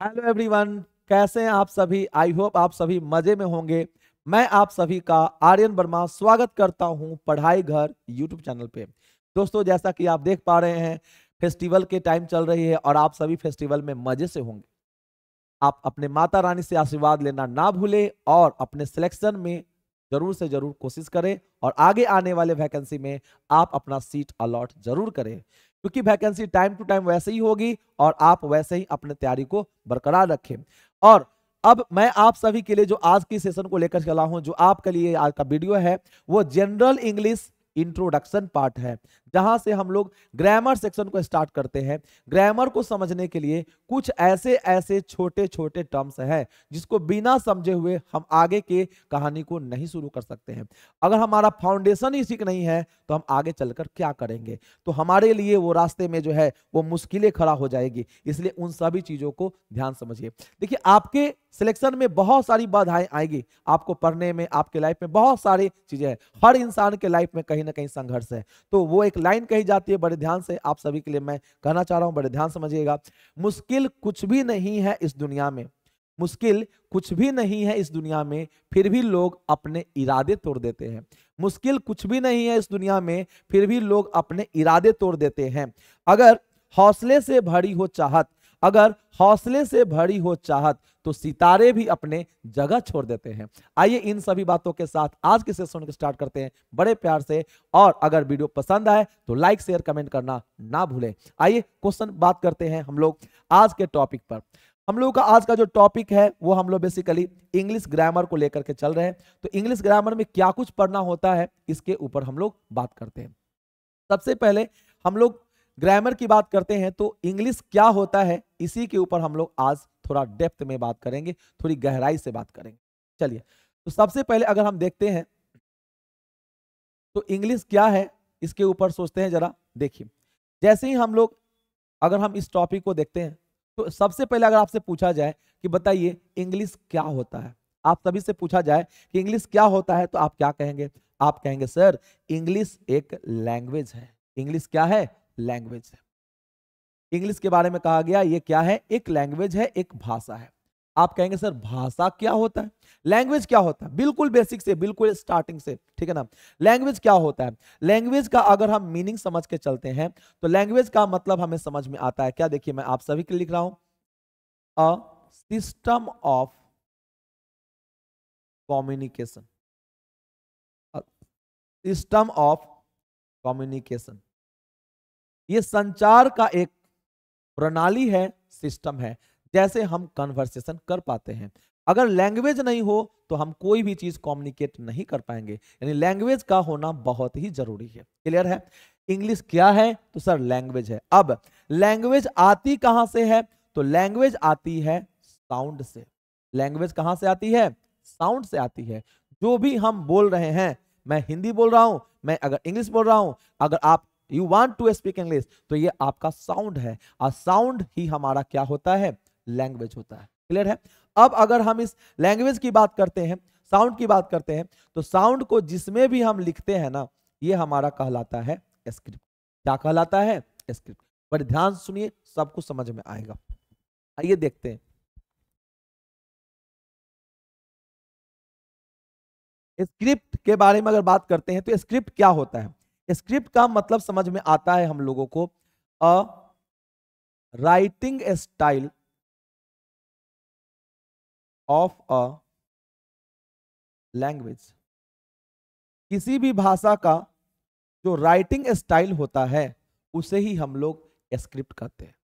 Hello everyone, कैसे हैं आप सभी। आई होप आप सभी मजे में होंगे। मैं आप सभी का आर्यन वर्मा स्वागत करता हूं पढ़ाई घर यूट्यूब चैनल पे। दोस्तों, जैसा कि आप देख पा रहे हैं, फेस्टिवल के टाइम चल रही है और आप सभी फेस्टिवल में मजे से होंगे। आप अपने माता रानी से आशीर्वाद लेना ना भूलें और अपने सिलेक्शन में जरूर से जरूर कोशिश करें और आगे आने वाले वैकेंसी में आप अपना सीट अलॉट जरूर करें, क्योंकि वैकेंसी टाइम टू टाइम वैसे ही होगी और आप वैसे ही अपने तैयारी को बरकरार रखें। और अब मैं आप सभी के लिए जो आज की सेशन को लेकर चला हूं, जो आपके लिए आज का वीडियो है, वो जनरल इंग्लिश इंट्रोडक्शन पार्ट है, जहां से हम लोग ग्रामर सेक्शन को स्टार्ट करते हैं। ग्रामर को समझने के लिए कुछ ऐसे ऐसे छोटे छोटे टर्म्स हैं जिसको बिना समझे हुए हम आगे के कहानी को नहीं शुरू कर सकते हैं। अगर हमारा फाउंडेशन ही ठीक नहीं है तो हम आगे चलकर क्या करेंगे, तो हमारे लिए वो रास्ते में जो है वो मुश्किलें खड़ा हो जाएगी। इसलिए उन सभी चीजों को ध्यान समझिए। देखिए, आपके सिलेक्शन में बहुत सारी बाधाएं आएगी, आपको पढ़ने में, आपके लाइफ में बहुत सारी चीजें हैं। हर इंसान के लाइफ में कहीं ना कहीं संघर्ष है। तो वो एक लाइन कही जाती है, बड़े ध्यान से आप सभी के लिए मैं कहना चाह रहा हूं, बड़े ध्यान समझिएगा। मुश्किल कुछ भी नहीं है इस दुनिया में, मुश्किल कुछ भी नहीं है इस दुनिया में, फिर भी लोग अपने इरादे तोड़ देते हैं। मुश्किल कुछ भी नहीं है इस दुनिया में, फिर भी लोग अपने इरादे तोड़ देते हैं। अगर हौसले से भरी हो चाहत, अगर हौसले से भरी हो चाहत, तो सितारे भी अपने जगह छोड़ देते हैं। आइए इन सभी बातों के साथ आज के सेशन को स्टार्ट करते हैं बड़े प्यार से। और अगर वीडियो पसंद आए तो लाइक शेयर कमेंट करना ना भूलें। आइए क्वेश्चन बात करते हैं हम लोग आज के टॉपिक पर। हम लोग का आज का जो टॉपिक है वो हम लोग बेसिकली इंग्लिश ग्रामर को लेकर के चल रहे हैं। तो इंग्लिश ग्रामर में क्या कुछ पढ़ना होता है, इसके ऊपर हम लोग बात करते हैं। सबसे पहले हम लोग ग्रामर की बात करते हैं, तो इंग्लिश क्या होता है इसी के ऊपर हम लोग आज थोड़ा डेप्थ में बात करेंगे, थोड़ी गहराई से बात करेंगे। चलिए, तो सबसे पहले अगर हम देखते हैं तो इंग्लिश क्या है, इसके ऊपर सोचते हैं जरा। देखिए, जैसे ही हम लोग अगर हम इस टॉपिक को देखते हैं, तो सबसे पहले अगर आपसे पूछा जाए कि बताइए इंग्लिश क्या होता है, आप सभी से पूछा जाए कि इंग्लिश क्या होता है, तो आप क्या कहेंगे? आप कहेंगे सर, इंग्लिश एक लैंग्वेज है। इंग्लिश क्या है? लैंग्वेज है। इंग्लिश के बारे में कहा गया ये क्या है? एक लैंग्वेज है, एक भाषा है। आप कहेंगे सर भाषा क्या होता है, लैंग्वेज क्या होता है? बिल्कुल बेसिक से, बिल्कुल स्टार्टिंग से, ठीक है ना। लैंग्वेज क्या होता है? लैंग्वेज का अगर हम मीनिंग समझ के चलते हैं तो लैंग्वेज का मतलब हमें समझ में आता है क्या। देखिए, मैं आप सभी के लिए लिख रहा हूं, a system of communication. System of communication, ये संचार का एक प्रणाली है, सिस्टम है, जैसे हम कन्वर्सेशन कर पाते हैं। अगर लैंग्वेज नहीं हो तो हम कोई भी चीज कम्युनिकेट नहीं कर पाएंगे, यानी लैंग्वेज का होना बहुत ही जरूरी है। क्लियर है? इंग्लिश क्या है? तो सर लैंग्वेज है। अब लैंग्वेज आती कहां से है? तो लैंग्वेज आती है साउंड से। लैंग्वेज कहां से आती है? साउंड से आती है। जो भी हम बोल रहे हैं, मैं हिंदी बोल रहा हूं, मैं अगर इंग्लिश बोल रहा हूं, अगर आप you want to speak English, तो ये आपका साउंड है, और साउंड ही हमारा क्या होता है? लैंग्वेज होता है। क्लियर है? अब अगर हम इस लैंग्वेज की बात करते हैं, साउंड की बात करते हैं, तो साउंड को जिसमें भी हम लिखते हैं ना, ये हमारा कहलाता है स्क्रिप्ट। क्या कहलाता है? स्क्रिप्ट। बड़े ध्यान से सुनिए, सब कुछ समझ में आएगा। आइए देखते हैं। स्क्रिप्ट के बारे में अगर बात करते हैं तो स्क्रिप्ट क्या होता है? स्क्रिप्ट का मतलब समझ में आता है हम लोगों को, a writing style of a language. किसी भी भाषा का जो राइटिंग स्टाइल होता है उसे ही हम लोग स्क्रिप्ट कहते हैं।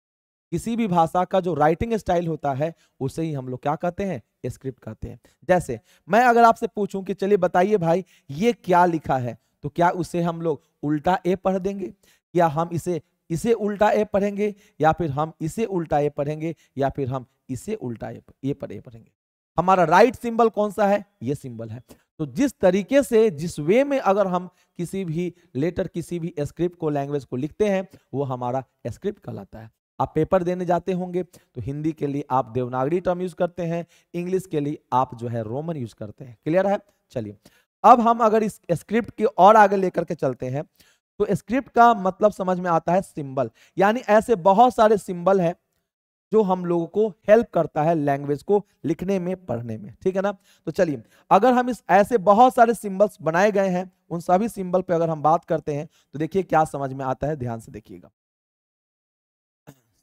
किसी भी भाषा का जो राइटिंग स्टाइल होता है उसे ही हम लोग क्या कहते हैं? स्क्रिप्ट कहते हैं। जैसे मैं अगर आपसे पूछूं कि चलिए बताइए भाई ये क्या लिखा है, तो क्या उसे हम लोग उल्टा ए पढ़ देंगे, या हम इसे इसे उल्टा ए पढ़ेंगे, या फिर हम इसे उल्टा ए पढ़ेंगे, या फिर हम इसे उल्टा ए पर ए पढ़ेंगे? हमारा राइट सिंबल कौन सा है? ये सिंबल है। तो जिस तरीके से, जिस वे में अगर हम किसी भी लेटर, किसी भी स्क्रिप्ट को, लैंग्वेज को लिखते हैं, वो हमारा स्क्रिप्ट कहलाता है। आप पेपर देने जाते होंगे तो हिंदी के लिए आप देवनागरी टर्म यूज करते हैं, इंग्लिश के लिए आप जो है रोमन यूज करते हैं। क्लियर है? चलिए, अब हम अगर इस स्क्रिप्ट की और आगे लेकर के चलते हैं, तो स्क्रिप्ट का मतलब समझ में आता है सिंबल। यानी ऐसे बहुत सारे सिंबल हैं जो हम लोगों को हेल्प करता है लैंग्वेज को लिखने में, पढ़ने में, ठीक है ना। तो चलिए, अगर हम इस ऐसे बहुत सारे सिंबल्स बनाए गए हैं, उन सभी सिंबल पे अगर हम बात करते हैं तो देखिए क्या समझ में आता है, ध्यान से देखिएगा।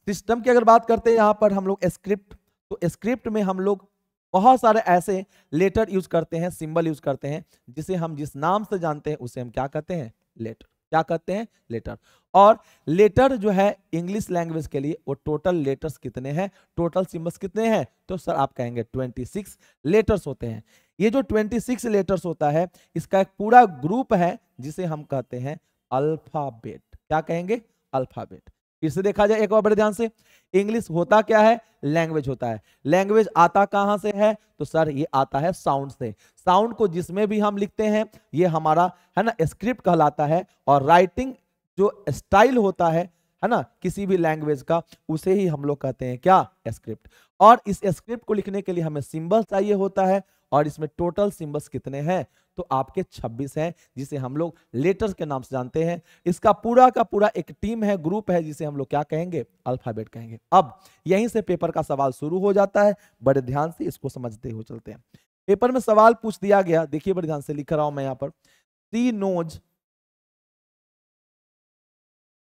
सिस्टम की अगर बात करते हैं यहां पर हम लोग स्क्रिप्ट, तो स्क्रिप्ट में हम लोग बहुत सारे ऐसे लेटर यूज करते हैं, सिंबल यूज करते हैं, जिसे हम जिस नाम से जानते हैं उसे हम क्या कहते हैं, लेटर। क्या कहते हैं, लेटर। और लेटर जो है इंग्लिश लैंग्वेज के लिए, वो टोटल लेटर्स कितने हैं, टोटल सिंबल्स कितने हैं, तो सर आप कहेंगे 26 लेटर्स होते हैं। ये जो 26 लेटर्स होता है, इसका एक पूरा ग्रुप है जिसे हम कहते हैं अल्फाबेट। क्या कहेंगे, अल्फाबेट। फिर से देखा जाए एक बार बड़े ध्यान से, इंग्लिश होता क्या है, लैंग्वेज होता है। लैंग्वेज आता कहां से है, तो सर ये आता है साउंड से। साउंड को जिसमें भी हम लिखते हैं ये हमारा है ना स्क्रिप्ट कहलाता है। और राइटिंग जो स्टाइल होता है ना किसी भी लैंग्वेज का, उसे ही हम लोग कहते हैं क्या, स्क्रिप्ट। और इस स्क्रिप्ट को लिखने के लिए हमें सिंबल चाहिए होता है, और इसमें टोटल सिंबल्स कितने हैं, तो आपके 26 हैं, जिसे हम लोग लेटर्स के नाम से जानते हैं। इसका पूरा का पूरा एक टीम है, ग्रुप है, जिसे हम लोग क्या कहेंगे, अल्फाबेट कहेंगे। अब यहीं से पेपर का सवाल शुरू हो जाता है, बड़े ध्यान से इसको समझते हुए चलते हैं। पेपर में सवाल पूछ दिया गया, देखिए बड़े ध्यान से लिख रहा हूं मैं यहां पर, सी knows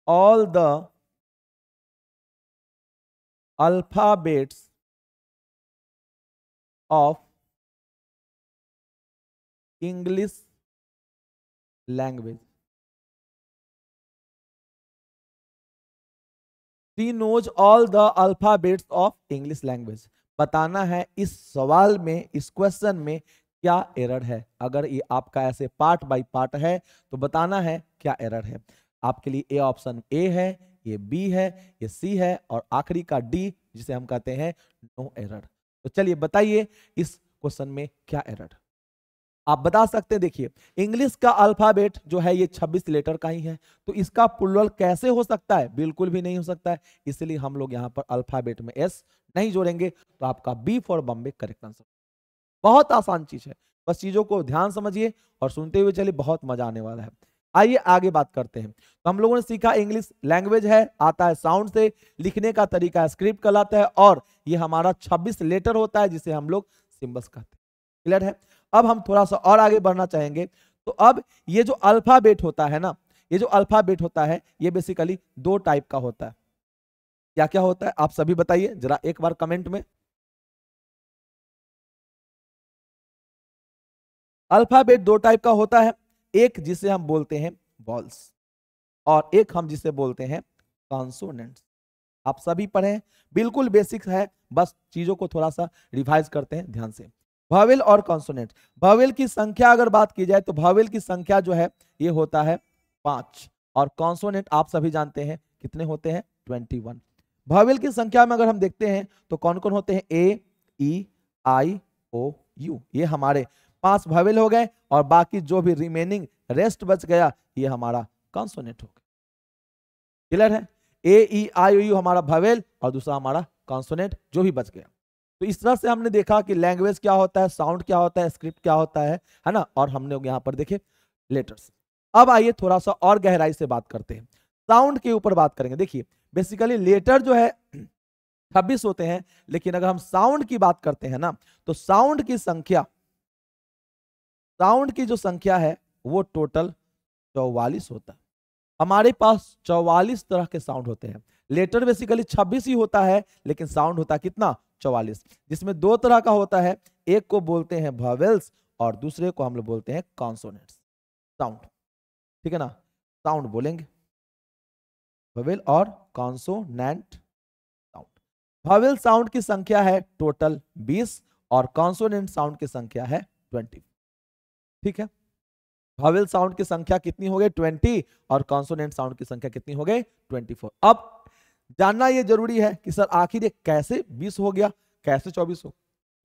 all the alphabets of English language. She knows all the alphabets of English language. बताना है इस सवाल में, इस क्वेश्चन में क्या एरर है। अगर ये आपका ऐसे पार्ट बाय पार्ट है तो बताना है क्या एरर है। आपके लिए ए ऑप्शन ए है, ये बी है, ये सी है, और आखिरी का डी जिसे हम कहते हैं नो एरर। तो चलिए बताइए इस क्वेश्चन में क्या एरर। आप बता सकते हैं, देखिए इंग्लिश का अल्फाबेट जो है ये 26 लेटर का ही है, तो इसका प्लुरल कैसे हो सकता है, बिल्कुल भी नहीं हो सकता है। इसलिए हम लोग यहाँ पर अल्फाबेट में एस नहीं जोड़ेंगे, तो आपका B for Bombay correct answer. बहुत आसान चीज है, बस चीजों को ध्यान समझिए और सुनते हुए चलिए, बहुत मजा आने वाला है। आइए आगे बात करते हैं। तो हम लोगों ने सीखा इंग्लिश लैंग्वेज है, आता है साउंड से, लिखने का तरीका स्क्रिप्ट कहलाता है, और ये हमारा 26 लेटर होता है जिसे हम लोग सिंबल्स कहते हैं। क्लियर है। अब हम थोड़ा सा और आगे बढ़ना चाहेंगे। तो अब ये जो अल्फाबेट होता है ना, ये जो अल्फाबेट होता है ये बेसिकली दो टाइप का होता है। क्या क्या होता है आप सभी बताइए जरा एक बार कमेंट में। अल्फाबेट दो टाइप का होता है, एक जिसे हम बोलते हैं वॉल्स, और एक हम जिसे बोलते हैं कॉन्सोनेंट्स। आप सभी पढ़े, बिल्कुल बेसिक है, बस चीजों को थोड़ा सा रिवाइज करते हैं ध्यान से। भावेल और कॉन्सोनेंट, भावेल की संख्या अगर बात की जाए तो भावेल की संख्या जो है ये होता है 5, और कॉन्सोनेंट आप सभी जानते हैं कितने होते हैं, 21। भावेल की संख्या में अगर हम देखते हैं तो कौन कौन होते हैं, ए, ई, आई, ओ, यू, ये हमारे 5 भावेल हो गए, और बाकी जो भी रिमेनिंग रेस्ट बच गया ये हमारा कॉन्सोनेंट हो गया। क्लियर है। ए, ई, आई, ओ, यू हमारा भावेल, और दूसरा हमारा कॉन्सोनेंट जो भी बच गया। तो इस तरह से हमने देखा कि लैंग्वेज क्या होता है, साउंड क्या होता है, स्क्रिप्ट क्या होता है ना, और हमने यहाँ पर देखे लेटर्स। अब आइए थोड़ा सा और गहराई से बात करते हैं, साउंड के ऊपर बात करेंगे। देखिए बेसिकली लेटर जो है 26 होते हैं, लेकिन अगर हम साउंड की बात करते हैं ना, तो साउंड की संख्या, साउंड की जो संख्या है वो टोटल 44 होता है। हमारे पास 44 तरह के साउंड होते हैं। लेटर बेसिकली 26 ही होता है, लेकिन साउंड होता है कितना, 44, जिसमें दो तरह का होता है, एक को बोलते हैं वॉवेल्स और दूसरे को हम लोग बोलते हैं कॉन्सोनेंट्स। साउंड, ठीक है ना, साउंड बोलेंगे, वॉवेल और कॉन्सोनेंट साउंड। वॉवेल साउंड की संख्या है टोटल 20, और कॉन्सोनेंट साउंड की संख्या है 20। ठीक है, वॉवेल साउंड की संख्या कितनी हो गई, 20, और कॉन्सोनेंट साउंड की संख्या कितनी हो गई, 24। अब जानना यह जरूरी है कि सर आखिर ये कैसे 20 हो गया, कैसे 24 हो।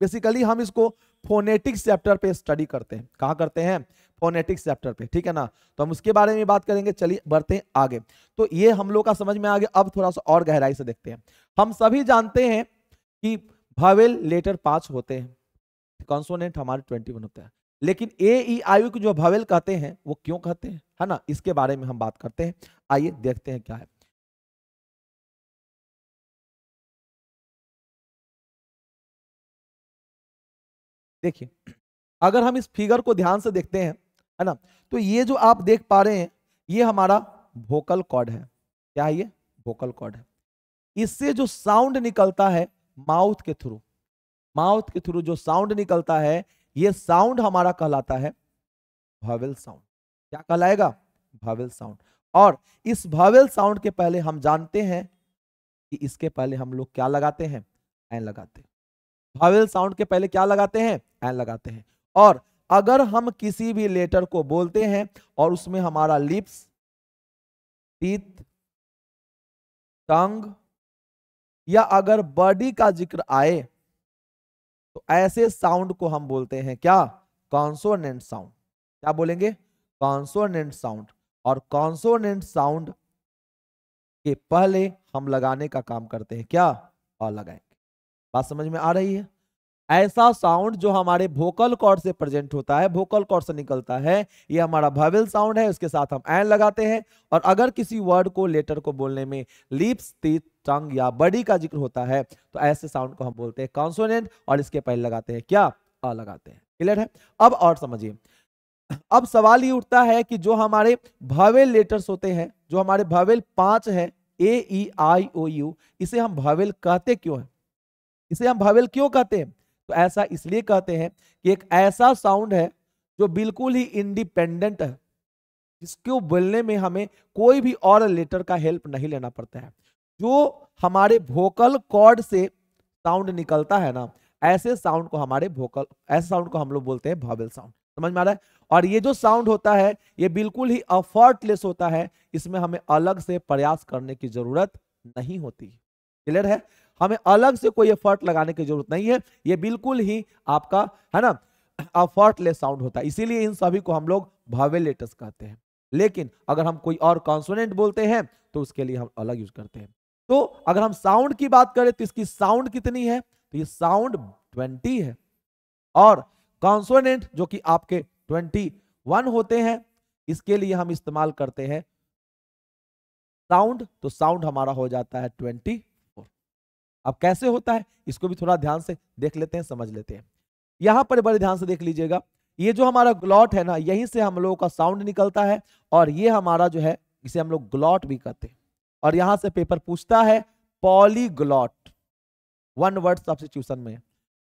बेसिकली हम इसको फोनेटिक्स चैप्टर पे स्टडी करते हैं। कहाँ करते हैं, फोनेटिक्स चैप्टर पे, ठीक है ना। तो हम उसके बारे में बात करेंगे। चलिए बढ़ते हैं आगे। तो ये हम लोग का समझ में आ गया। अब थोड़ा सा और गहराई से देखते हैं। हम सभी जानते हैं कि वॉवेल लेटर 5 होते हैं, कॉन्सोनेंट हमारे 21 होते हैं, लेकिन ए, ई, आई, ओ को जो वॉवेल कहते हैं वो क्यों कहते हैं, है ना, इसके बारे में हम बात करते हैं। आइए देखते हैं क्या है। देखिए अगर हम इस फिगर को ध्यान से देखते हैं, है ना, तो ये जो आप देख पा रहे हैं ये हमारा वोकल कॉर्ड है। क्या है ये? वोकल कॉर्ड है। इससे जो साउंड निकलता है माउथ के थ्रू, माउथ के थ्रू जो साउंड निकलता है ये साउंड हमारा कहलाता है वावेल साउंड। क्या कहलाएगा? Wavell sound. और इस वावेल साउंड के पहले हम जानते हैं कि इसके पहले हम लोग क्या लगाते हैं? एन लगाते हैं। वावेल साउंड के पहले क्या लगाते हैं? एन लगाते हैं। और अगर हम किसी भी लेटर को बोलते हैं और उसमें हमारा लिप्स, टीथ, टंग या अगर बॉडी का जिक्र आए तो ऐसे साउंड को हम बोलते हैं क्या? Consonant sound. क्या बोलेंगे? Consonant sound. और कॉन्सोनेंट साउंड के पहले हम लगाने का काम करते हैं क्या? अ लगाएंगे। बात समझ में आ रही है? ऐसा साउंड जो हमारे वोकल कॉर्ड से प्रेजेंट होता है, वोकल कॉर्ड से निकलता है, ये हमारा वावेल साउंड है। उसके साथ हम एन लगाते हैं। और अगर किसी वर्ड को, लेटर को बोलने में लिप्स, टीथ, टंग या बॉडी का जिक्र होता है तो ऐसे साउंड को हम बोलते हैं कॉन्सोनेंट और इसके पहले लगाते हैं क्या? अ लगाते हैं। क्लियर है? अब और समझिए। अब सवाल ये उठता है कि जो हमारे वावेल लेटर्स होते हैं, जो हमारे वावेल 5 है, ए ई आई ओ यू, इसे हम वावेल कहते क्यों हैं? इसे हम वावेल क्यों कहते हैं? तो ऐसा इसलिए कहते हैं कि एक ऐसा साउंड है जो बिल्कुल ही इंडिपेंडेंट है, जिसको बोलने में हमें कोई भी और लेटर का हेल्प नहीं लेना पड़ता है। जो हमारे वोकल कॉर्ड से साउंड निकलता है ना, ऐसे साउंड को हमारे वोकल, ऐसे साउंड को हम लोग बोलते हैं वावेल साउंड। समझ में आ रहा है? और ये जो साउंड होता है ये बिल्कुल ही एफर्टलेस होता है, इसमें हमें अलग से प्रयास करने की जरूरत नहीं होती। क्लियर है? हमें अलग से कोई एफर्ट लगाने की जरूरत नहीं है, ये बिल्कुल ही आपका, है ना, एफर्टलेस साउंड होता है। इसीलिए इन सभी को हम लोग वावेल लेटर्स कहते हैं। लेकिन अगर हम कोई और कॉन्सोनेंट बोलते हैं तो उसके लिए हम अलग यूज करते हैं। तो अगर हम साउंड की बात करें तो इसकी साउंड कितनी है? तो ये साउंड 20 है। और कॉन्सोनेंट जो कि आपके 21 होते हैं, इसके लिए हम इस्तेमाल करते हैं साउंड। तो साउंड हमारा हो जाता है 24। अब कैसे होता है इसको भी थोड़ा ध्यान से देख लेते हैं, समझ लेते हैं। यहां पर बड़े ध्यान से देख लीजिएगा, ये जो हमारा ग्लॉट है ना, यहीं से हम लोगों का साउंड निकलता है। और ये हमारा जो है इसे हम लोग ग्लॉट भी कहते हैं। और यहां से पेपर पूछता है पॉलीग्लॉट, वन वर्ड सब्स्टिट्यूशन में,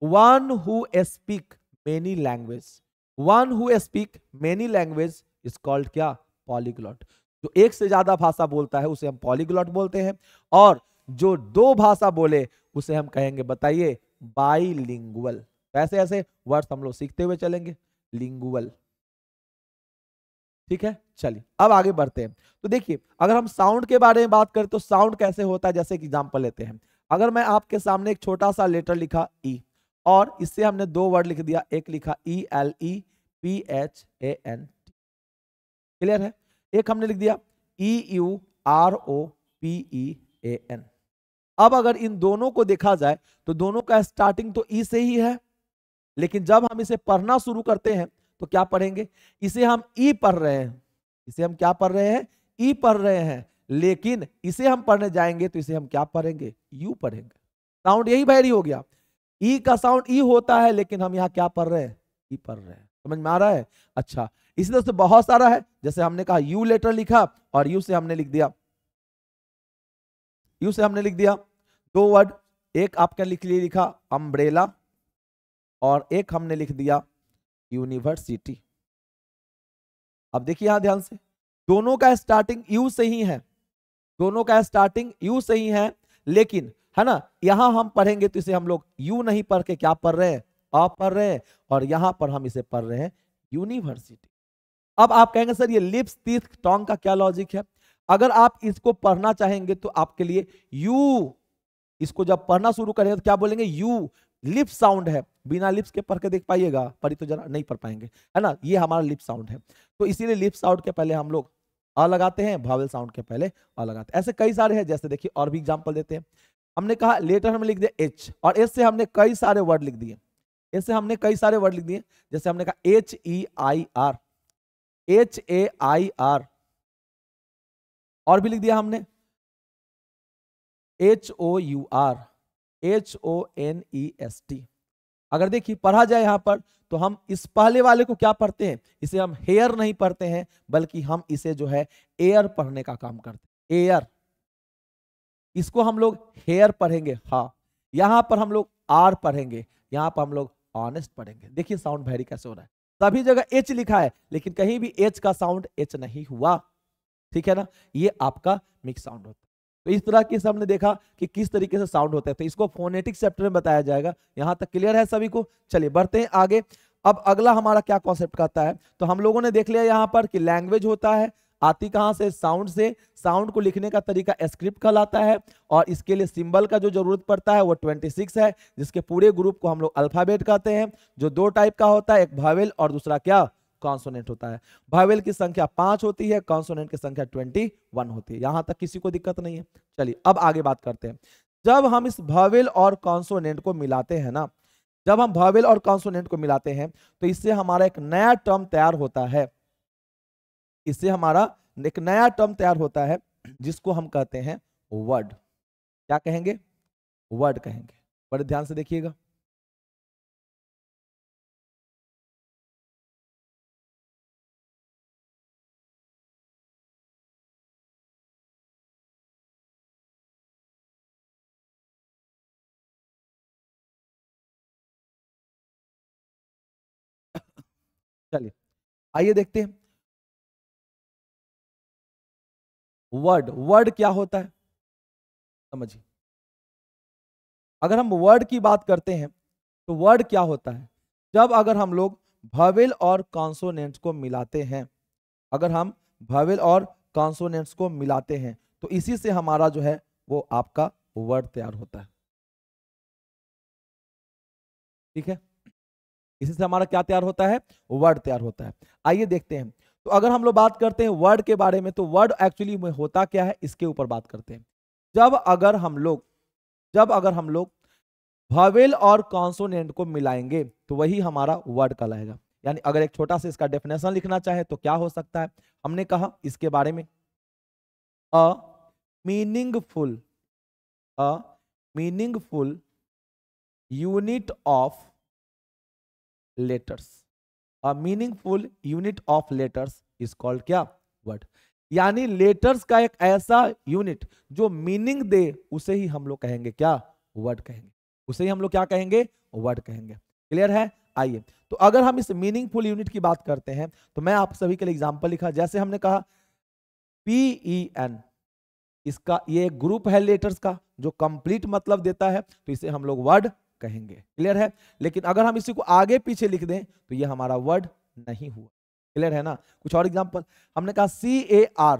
one who speak many language, one who speak many language is called क्या? पॉलीग्लॉट। जो एक से ज्यादा भाषा बोलता है उसे हम पॉलीग्लॉट बोलते हैं। और जो 2 भाषा बोले उसे हम कहेंगे, बताइए, बाइलिंगुअल। ऐसे ऐसे वर्ड्स हम लोग सीखते हुए चलेंगे। लिंगुअल। ठीक है, चलिए अब आगे बढ़ते हैं। तो देखिए अगर हम साउंड के बारे में बात करें तो साउंड कैसे होता है, जैसे एग्जांपल लेते हैं। अगर मैं आपके सामने एक छोटा सा लेटर लिखा ई, और इससे हमने 2 वर्ड लिख दिया, एक लिखा ELEPHAN। क्लियर है? एक हमने लिख दिया EUROPEAN। अब अगर इन दोनों को देखा जाए तो दोनों का स्टार्टिंग तो ई से ही है, लेकिन जब हम इसे पढ़ना शुरू करते हैं तो क्या पढ़ेंगे? इसे हम ई पढ़ रहे हैं, इसे हम क्या पढ़ रहे हैं? ई पढ़ रहे हैं। लेकिन इसे हम पढ़ने जाएंगे तो इसे हम क्या पढ़ेंगे? यू पढ़ेंगे। साउंड यही वैरी हो गया। ई का साउंड ई होता है, लेकिन हम यहाँ क्या पढ़ रहे हैं? ई पढ़ रहे हैं। समझ में आ रहा है? अच्छा, इसी तरह से बहुत सारा है। जैसे हमने कहा यू लेटर लिखा और यू से हमने लिख दिया, यू से हमने लिख दिया 2 वर्ड। एक आपके लिख लिए, लिखा अम्ब्रेला, और एक हमने लिख दिया यूनिवर्सिटी। अब देखिए यहां ध्यान से, दोनों का स्टार्टिंग यू से ही है, दोनों का स्टार्टिंग यू से ही है। लेकिन है ना, यहां हम पढ़ेंगे तो इसे हम लोग यू नहीं पढ़ के क्या पढ़ रहे हैं? अ पढ़ रहे हैं। और यहां पर हम इसे पढ़ रहे हैं यूनिवर्सिटी। अब आप कहेंगे सर ये लिप्स, टीथ, टंग का क्या लॉजिक है? अगर आप इसको पढ़ना चाहेंगे तो आपके लिए यू, इसको जब पढ़ना शुरू करेंगे तो क्या बोलेंगे? यू। लिप साउंड है, बिना लिप्स के पढ़ के देख पाइएगा, पढ़ी तो जरा नहीं पढ़ पाएंगे, है ना। ये हमारा लिप साउंड है। तो इसीलिए लिप साउंड के पहले हम लोग अ लगाते हैं, वावेल साउंड के पहले अ लगाते हैं। ऐसे कई सारे हैं। जैसे देखिए और भी एग्जांपल देते हैं। हमने कहा लेटर हमने लिख दिया एच, और एच से हमने कई सारे वर्ड लिख दिए, एच से हमने कई सारे वर्ड लिख दिए। जैसे हमने कहा HEIR, HAIR, और भी लिख दिया हमने HOUR, HONEST, अगर देखिए पढ़ा जाए यहां पर, तो हम इस पहले वाले को क्या पढ़ते हैं, इसे हम हेयर नहीं पढ़ते हैं, बल्कि हम इसे जो है एयर पढ़ने का काम करते हैं। एयर, इसको हम लोग हेयर पढ़ेंगे। हाँ, यहां पर हम लोग आर पढ़ेंगे, यहां पर हम लोग ऑनेस्ट पढ़ेंगे। देखिए साउंड वेरी कैसे हो रहा है, सभी जगह एच लिखा है, लेकिन कहीं भी एच का साउंड एच नहीं हुआ। ठीक है ना, ये आपका मिक्स साउंड होता है। तो इस तरह की हमने देखा कि किस तरीके से साउंड होता है, तो इसको फोनेटिक चैप्टर में बताया जाएगा। यहां तक क्लियर है सभी को? चलिए बढ़ते हैं आगे। अब अगला हमारा क्या कॉन्सेप्ट करता है, तो हम लोगों ने देख लिया यहां पर कि लैंग्वेज होता है, आती कहां से, साउंड से। साउंड को लिखने का तरीका स्क्रिप्ट कहलाता है, और इसके लिए सिंबल का जो जरूरत पड़ता है वो 26 है, जिसके पूरे ग्रुप को हम लोग अल्फाबेट कहते हैं, जो दो टाइप का होता है, एक वावेल और दूसरा क्या, कॉन्सोनेंट होता है। वावेल की संख्या 5 होती है, कॉन्सोनेंट की संख्या 21 होती है। यहां तक किसी को दिक्कत नहीं है। चलिए अब आगे बात करते हैं। जब हम इस वावेल और कॉन्सोनेंट को मिलाते हैं ना, जब हम वावेल और कॉन्सोनेंट को मिलाते हैं, तो इससे हमारा एक नया टर्म तैयार होता है। इससे हमारा एक नया टर्म तैयार होता है, जिसको हम कहते हैं वर्ड। क्या कहेंगे? वर्ड कहेंगे। बड़े ध्यान से देखिएगा। चलिए आइए देखते हैं। वर्ड, वर्ड क्या होता है समझिए। अगर हम वर्ड की बात करते हैं, तो वर्ड क्या होता है, जब अगर हम लोग वावेल और कॉन्सोनेंट्स को मिलाते हैं, अगर हम वावेल और कॉन्सोनेंट्स को मिलाते हैं, तो इसी से हमारा जो है वो आपका वर्ड तैयार होता है। ठीक है, इसी से हमारा क्या तैयार होता है, वर्ड तैयार होता है। आइए देखते हैं। तो अगर हम लोग बात करते हैं वर्ड के बारे में, तो वर्ड एक्चुअली में होता क्या है, इसके ऊपर बात करते हैं। जब अगर हम लोग वावेल और कॉन्सोनेंट को मिलाएंगे, तो वही हमारा वर्ड कहलाएगा। यानी अगर एक छोटा सा इसका डेफिनेशन लिखना चाहे तो क्या हो सकता है, हमने कहा इसके बारे में, a meaningful, a meaningful unit of letters, a meaningful unit of letters is called क्या, वर्ड। यानी लेटर्स का एक ऐसा यूनिट जो मीनिंग दे, उसे ही हम लोग कहेंगे क्या, वर्ड कहेंगे। उसे ही हम लोग क्या कहेंगे, वर्ड कहेंगे। क्लियर है? आइए, तो अगर हम इस मीनिंगफुल यूनिट की बात करते हैं, तो मैं आप सभी के लिए एग्जांपल लिखा, जैसे हमने कहा PEN, इसका ये एक ग्रुप है लेटर्स का जो कंप्लीट मतलब देता है, तो इसे हम लोग वर्ड कहेंगे। क्लियर है? लेकिन अगर हम इसी को आगे पीछे लिख दें, तो ये हमारा वर्ड नहीं हुआ। क्लियर है ना? कुछ और एग्जांपल, हमने कहा CAR,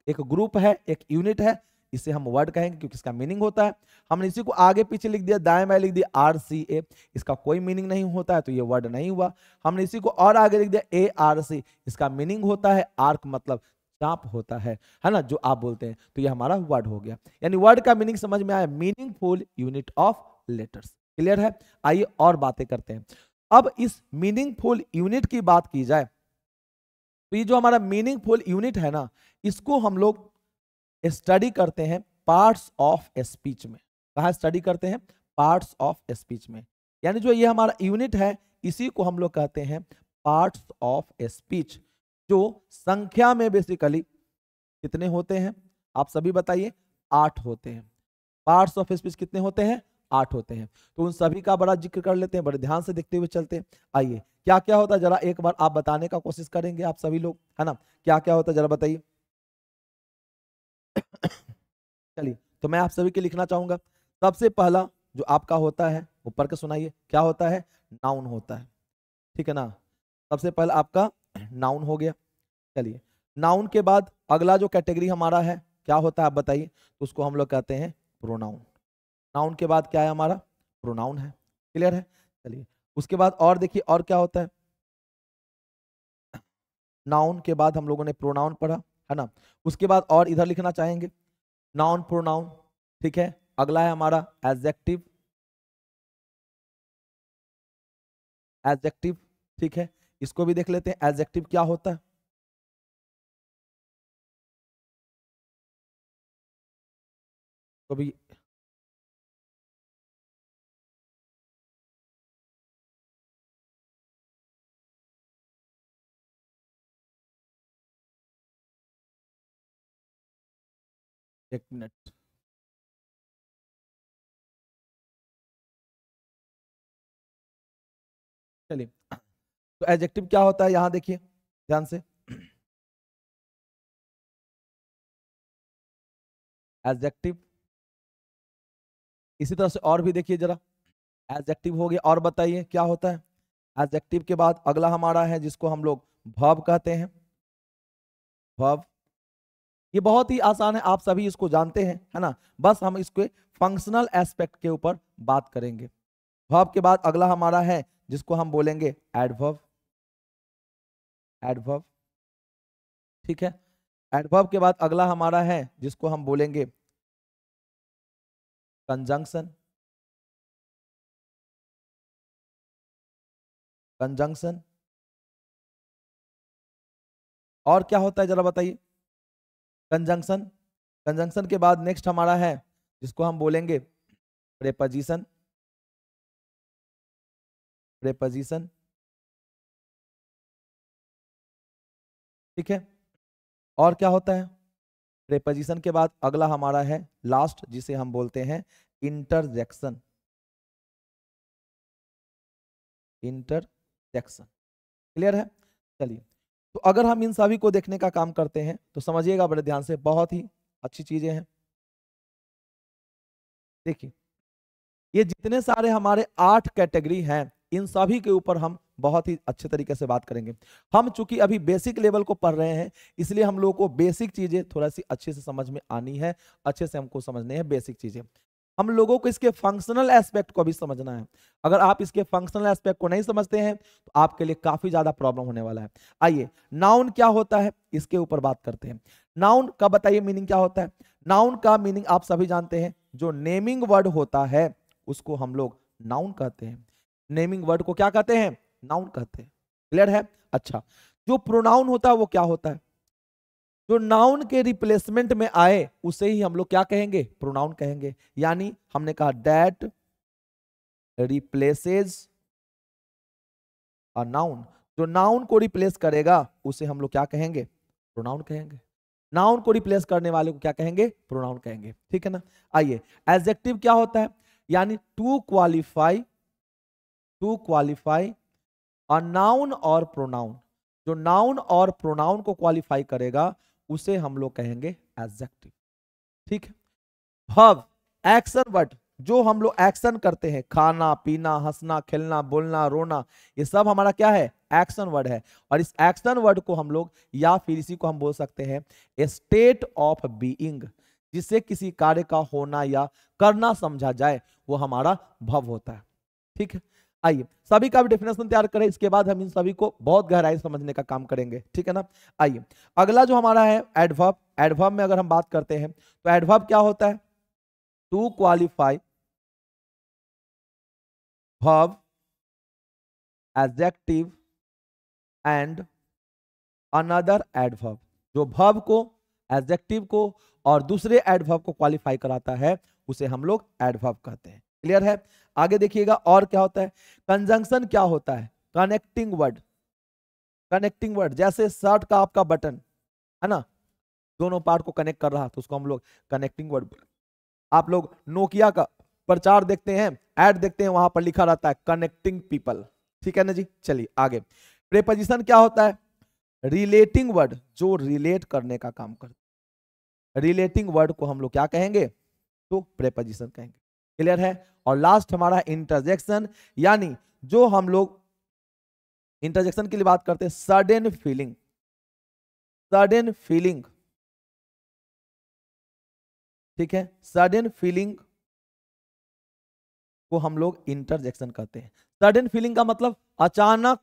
एक ग्रुप है, एक यूनिट है, इसे हम वर्ड कहेंगे क्योंकि इसका मीनिंग होता है। हमने इसी को आगे पीछे लिख दिया, दाएं बाएं लिख दिया RCA, इसका कोई मीनिंग नहीं होता है, तो ये वर्ड नहीं हुआ। हमने इसी को और आगे लिख दिया ARC, इसका मीनिंग होता है आर्क, मतलब चाप होता है ना, जो आप बोलते हैं, तो ये हमारा वर्ड हो गया। यानी वर्ड का मीनिंग समझ में आया, meaningful unit of letters. Clear है? आइए और बातें करते हैं। अब इस मीनिंगफुल यूनिट की बात की जाए, तो ये जो हमारा मीनिंगफुल यूनिट है ना, इसको हम लोग स्टडी करते हैं पार्ट्स ऑफ स्पीच में। कहा स्टडी करते हैं? पार्ट्स ऑफ स्पीच में। यानी जो ये हमारा यूनिट है, इसी को हम लोग कहते हैं पार्ट्स ऑफ स्पीच, जो संख्या में बेसिकली कितने होते हैं, आप सभी बताइए? 8 होते हैं। पार्ट्स ऑफ स्पीच कितने होते हैं? 8 होते हैं। तो उन सभी का बड़ा जिक्र कर लेते हैं, बड़े ध्यान से देखते हुए चलते हैं। आइए, क्या क्या होता है जरा एक बार आप बताने का कोशिश करेंगे आप सभी लोग, है ना? क्या क्या होता है जरा बताइए। चलिए, तो मैं आप सभी के लिखना चाहूंगा। सबसे पहला जो आपका होता है, ऊपर के सुनाइए, क्या होता है? नाउन होता है। ठीक है ना? सबसे पहला आपका नाउन हो गया। चलिए, नाउन के बाद अगला जो कैटेगरी हमारा है, क्या होता है आप बताइए? तो उसको हम लोग कहते हैं प्रोनाउन। नाउन के बाद क्या है हमारा? प्रोनाउन है। क्लियर है? चलिए, उसके बाद और देखिए और क्या होता है। नाउन के बाद हम लोगों ने प्रोनाउन पढ़ा, है ना? उसके बाद और इधर लिखना चाहेंगे नाउन प्रोनाउन। ठीक है, अगला है हमारा एडजेक्टिव। एडजेक्टिव, ठीक है, इसको भी देख लेते हैं एडजेक्टिव क्या होता है। तो भी एक मिनट। चलिए, तो एडजेक्टिव क्या होता है यहां देखिए ध्यान से। एडजेक्टिव इसी तरह से और भी देखिए जरा। एडजेक्टिव हो गया, और बताइए क्या होता है। एडजेक्टिव के बाद अगला हमारा है जिसको हम लोग वर्ब कहते हैं। वर्ब ये बहुत ही आसान है, आप सभी इसको जानते हैं, है ना। बस हम इसके फंक्शनल एस्पेक्ट के ऊपर बात करेंगे। वर्ब के बाद अगला हमारा है जिसको हम बोलेंगे एडवर्ब। एडवर्ब, ठीक है। एडवर्ब के बाद अगला हमारा है जिसको हम बोलेंगे कंजंक्शन। कंजंक्शन और क्या होता है जरा बताइए। कंजंक्शन, कंजंक्शन के बाद नेक्स्ट हमारा है जिसको हम बोलेंगे प्रेपोजिशन। प्रेपोजिशन, ठीक है। और क्या होता है। प्रेपोजिशन के बाद अगला हमारा है लास्ट जिसे हम बोलते हैं इंटरजेक्शन। इंटरजेक्शन, क्लियर है। चलिए, तो अगर हम इन सभी को देखने का काम करते हैं तो समझिएगा बड़े ध्यान से, बहुत ही अच्छी चीजें हैं। देखिए, ये जितने सारे हमारे 8 कैटेगरी हैं, इन सभी के ऊपर हम बहुत ही अच्छे तरीके से बात करेंगे। हम चूंकि अभी बेसिक लेवल को पढ़ रहे हैं, इसलिए हम लोगों को बेसिक चीजें थोड़ा सी अच्छे से समझ में आनी है, अच्छे से हमको समझने हैं बेसिक चीजें। हम लोगों को इसके फंक्शनल एस्पेक्ट को भी समझना है। अगर आप इसके फंक्शनल एस्पेक्ट को नहीं समझते हैं तो आपके लिए काफी ज्यादा प्रॉब्लम होने वाला है। आइए, नाउन क्या होता है इसके ऊपर बात करते हैं। नाउन का बताइए मीनिंग क्या होता है। नाउन का मीनिंग आप सभी जानते हैं, जो नेमिंग वर्ड होता है उसको हम लोग नाउन कहते हैं। नेमिंग वर्ड को क्या कहते हैं, नाउन कहते हैं। क्लियर है। अच्छा, जो प्रोनाउन होता है वो क्या होता है। जो नाउन के रिप्लेसमेंट में आए उसे ही हम लोग क्या कहेंगे, प्रोनाउन कहेंगे। यानी हमने कहा दैट रिप्लेसेस अ नाउन, जो नाउन को रिप्लेस करेगा उसे हम लोग क्या कहेंगे, प्रोनाउन कहेंगे। नाउन को रिप्लेस करने वाले को क्या कहेंगे, प्रोनाउन कहेंगे, ठीक है ना। आइए, एडजेक्टिव क्या होता है। यानी टू क्वालिफाई अ नाउन और प्रोनाउन, जो नाउन और प्रोनाउन को क्वालिफाई करेगा उसे हम लोग कहेंगे एडजेक्टिव, ठीक है। वर्ब, एक्शन वर्ड, जो हम लोग एक्शन करते हैं, खाना पीना हंसना खेलना बोलना रोना, ये सब हमारा क्या है, एक्शन वर्ड है। और इस एक्शन वर्ड को हम लोग, या फिर इसी को हम बोल सकते हैं स्टेट ऑफ बीइंग, जिससे किसी कार्य का होना या करना समझा जाए, वो हमारा वर्ब होता है, ठीक है। आइए, सभी का भी डेफिनेशन तैयार करें, इसके बाद हम इन सभी को बहुत गहराई समझने का काम करेंगे, ठीक है ना। आइए, अगला जो हमारा है एडवर्ब। एडवर्ब में अगर हम बात करते हैं तो एडवर्ब क्या होता है, to qualify verb, adjective and another adverb, जो वर्ब को, एडजेक्टिव को और दूसरे एडवर्ब को क्वालिफाई कराता है उसे हम लोग एडवर्ब कहते हैं। क्लियर है। आगे देखिएगा और क्या होता है। कंजंक्शन क्या होता है, कनेक्टिंग वर्ड। कनेक्टिंग वर्ड जैसे शर्ट का आपका बटन है ना, दोनों पार्ट को कनेक्ट कर रहा तो उसको हम लोग कनेक्टिंग वर्ड। आप लोग नोकिया का प्रचार देखते हैं, ऐड देखते हैं, वहां पर लिखा रहता है कनेक्टिंग पीपल, ठीक है ना जी। चलिए आगे, प्रीपोजिशन क्या होता है, रिलेटिंग वर्ड, जो रिलेट करने का काम करता है। रिलेटिंग वर्ड को हम लोग क्या कहेंगे, तो प्रीपोजिशन कहेंगे। क्लियर है। और लास्ट हमारा इंटरजेक्शन, यानी जो हम लोग इंटरजेक्शन के लिए बात करते हैं, सडन फीलिंग। सडन फीलिंग, ठीक है, सडन फीलिंग को हम लोग इंटरजेक्शन कहते हैं। सडन फीलिंग का मतलब अचानक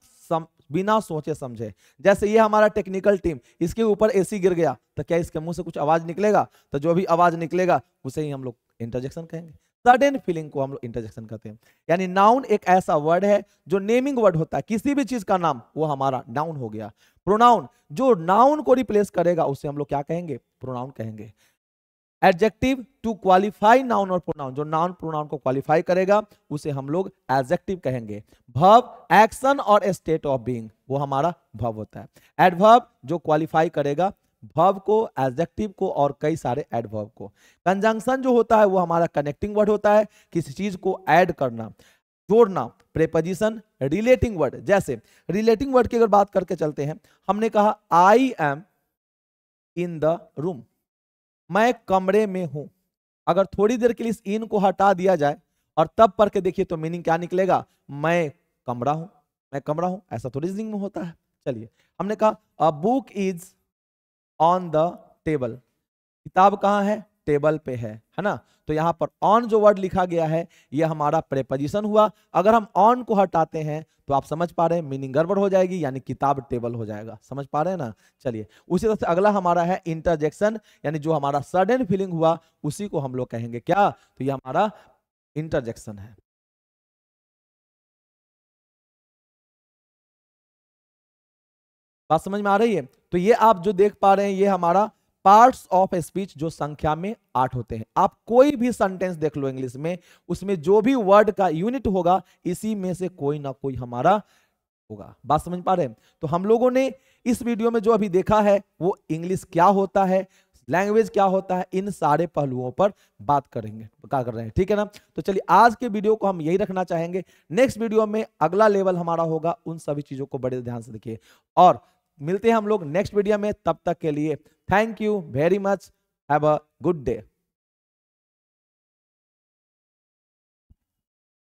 बिना सोचे समझे। जैसे ये हमारा टेक्निकल टीम, इसके ऊपर एसी गिर गया तो क्या इसके मुंह से कुछ आवाज निकलेगा, तो जो भी आवाज निकलेगा उसे ही हम लोग इंटरजेक्शन कहेंगे। सडन फीलिंग को हम लोग इंटरजेक्शन कहते हैं। यानी नाउन एक ऐसा वर्ड है जो नेमिंग वर्ड होता है, किसी भी चीज का नाम, वो हमारा नाउन हो गया। प्रोनाउन, जो नाउन को रिप्लेस करेगा उसे हम लोग क्या कहेंगे, प्रोनाउन कहेंगे। एडजेक्टिव, टू क्वालिफाई नाउन और प्रोनाउन, जो नाउन प्रोनाउन को क्वालिफाई करेगा उसे हम लोग एडजेक्टिव कहेंगे। वर्ब, एक्शन और स्टेट ऑफ बीइंग, वो हमारा वर्ब होता है। एडवर्ब जो क्वालिफाई करेगा वर्ब को, एडजेक्टिव को और कई सारे एडवर्ब को। कंजंक्शन जो होता है वो हमारा कनेक्टिंग वर्ड होता है, किसी चीज को ऐड करना, जोड़ना। प्रेपोजिशन रिलेटिंग वर्ड, जैसे रिलेटिंग वर्ड की अगर बात करके चलते हैं, हमने कहा I am in the room, मैं कमरे में हूं। अगर थोड़ी देर के लिए इस इन को हटा दिया जाए और तब पढ़ के देखिए तो मीनिंग क्या निकलेगा, मैं कमरा हूं, मैं कमरा हूं। ऐसा तो रीजनिंग में होता है। चलिए, हमने कहा a book is on the table, किताब कहाँ है, टेबल पे है ना। तो यहां पर ऑन जो वर्ड लिखा गया है ये हमारा प्रेपोजिशन हुआ। अगर हम ऑन को हटाते हैं तो आप समझ पा रहे हैं मीनिंग गड़बड़ हो जाएगी, यानी किताब टेबल हो जाएगा। समझ पा रहे हैं ना। चलिए, उसी तरह से अगला हमारा है इंटरजेक्शन, यानी जो हमारा सडन फीलिंग हुआ उसी को हम लोग कहेंगे क्या, तो ये हमारा इंटरजेक्शन है। बात समझ में आ रही है। तो ये आप जो देख पा रहे हैं ये हमारा पार्ट्स ऑफ स्पीच जो संख्या में 8 होते हैं। आप कोई भी सेंटेंस देख लो इंग्लिश में, उसमें जो भी वर्ड का यूनिट होगा इसी में से कोई ना कोई हमारा होगा। बात समझ पा रहे हैं। तो हम लोगों ने इस वीडियो में जो अभी देखा है वो इंग्लिश क्या होता है, लैंग्वेज क्या होता है, इन सारे पहलुओं पर बात करेंगे, क्या कर रहे हैं, ठीक है ना। तो चलिए, आज के वीडियो को हम यही रखना चाहेंगे। नेक्स्ट वीडियो में अगला लेवल हमारा होगा, उन सभी चीजों को बड़े ध्यान से देखिए। और मिलते हैं हम लोग नेक्स्ट वीडियो में, तब तक के लिए thank you very much, have a good day.